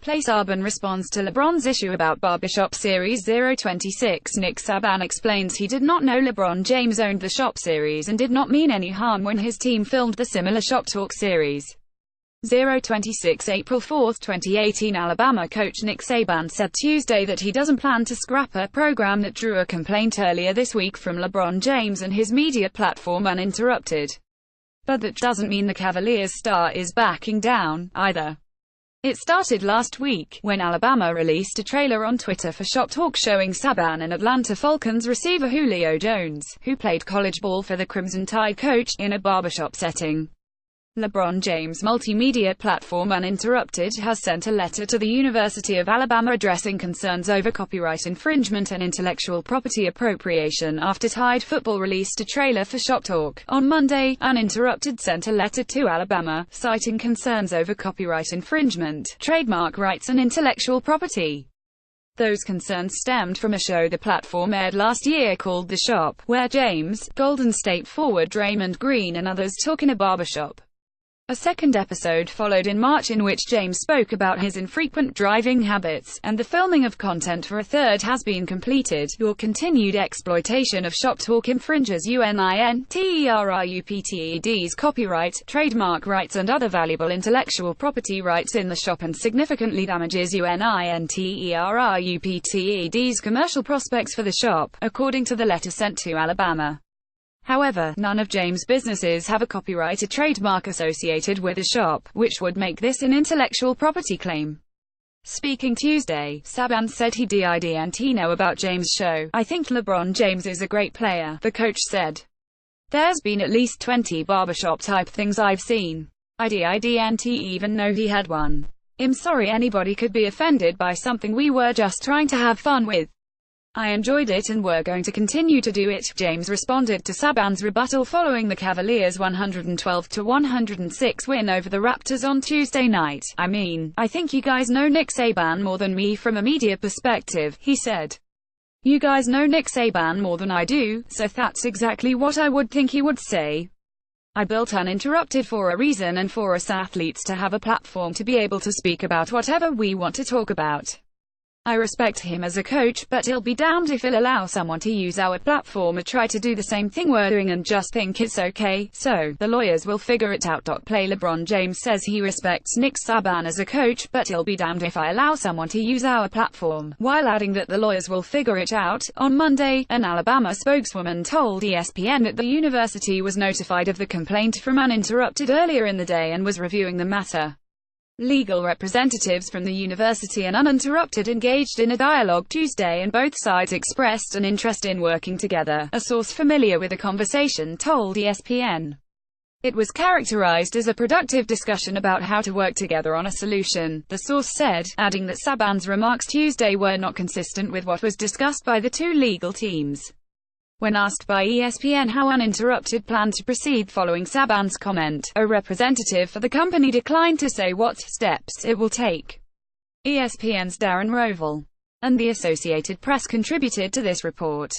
Play Saban responds to LeBron's issue about Barbershop Series 026. Nick Saban explains he did not know LeBron James owned the Shop series and did not mean any harm when his team filmed the similar Shop Talk series. 026 April 4, 2018 Alabama coach Nick Saban said Tuesday that he doesn't plan to scrap a program that drew a complaint earlier this week from LeBron James and his media platform Uninterrupted. But that doesn't mean the Cavaliers star is backing down, either. It started last week, when Alabama released a trailer on Twitter for Shop Talk showing Saban and Atlanta Falcons receiver Julio Jones, who played college ball for the Crimson Tide coach, in a barbershop setting. LeBron James' multimedia platform Uninterrupted has sent a letter to the University of Alabama addressing concerns over copyright infringement and intellectual property appropriation after Tide Football released a trailer for Shop Talk. On Monday, Uninterrupted sent a letter to Alabama, citing concerns over copyright infringement, trademark rights and intellectual property. Those concerns stemmed from a show the platform aired last year called The Shop, where James, Golden State forward Draymond Green and others talk in a barbershop. A second episode followed in March in which James spoke about his infrequent driving habits, and the filming of content for a third has been completed. Your continued exploitation of Shop Talk infringes UNINTERRUPTED's copyright, trademark rights and other valuable intellectual property rights in the shop and significantly damages UNINTERRUPTED's commercial prospects for the shop, according to the letter sent to Alabama. However, none of James' businesses have a copyright or trademark associated with the shop, which would make this an intellectual property claim. Speaking Tuesday, Saban said he didn't know about James' show. "I think LeBron James is a great player," the coach said. "There's been at least 20 barbershop-type things I've seen. I didn't even know he had one. I'm sorry anybody could be offended by something we were just trying to have fun with. I enjoyed it and we're going to continue to do it." James responded to Saban's rebuttal following the Cavaliers' 112-106 win over the Raptors on Tuesday night. "I think you guys know Nick Saban more than me from a media perspective," he said. "You guys know Nick Saban more than I do, so that's exactly what I would think he would say. I built Uninterrupted for a reason and for us athletes to have a platform to be able to speak about whatever we want to talk about. I respect him as a coach, but he'll be damned if he'll allow someone to use our platform or try to do the same thing we're doing and just think it's okay, so the lawyers will figure it out." Play LeBron James says he respects Nick Saban as a coach, but he'll be damned if I allow someone to use our platform, while adding that the lawyers will figure it out. On Monday, an Alabama spokeswoman told ESPN that the university was notified of the complaint from Uninterrupted earlier in the day and was reviewing the matter. Legal representatives from the university and Uninterrupted engaged in a dialogue Tuesday and both sides expressed an interest in working together, a source familiar with the conversation told ESPN. It was characterized as a productive discussion about how to work together on a solution, the source said, adding that Saban's remarks Tuesday were not consistent with what was discussed by the two legal teams. When asked by ESPN how Uninterrupted planned to proceed following Saban's comment, a representative for the company declined to say what steps it will take. ESPN's Darren Rovell and the Associated Press contributed to this report.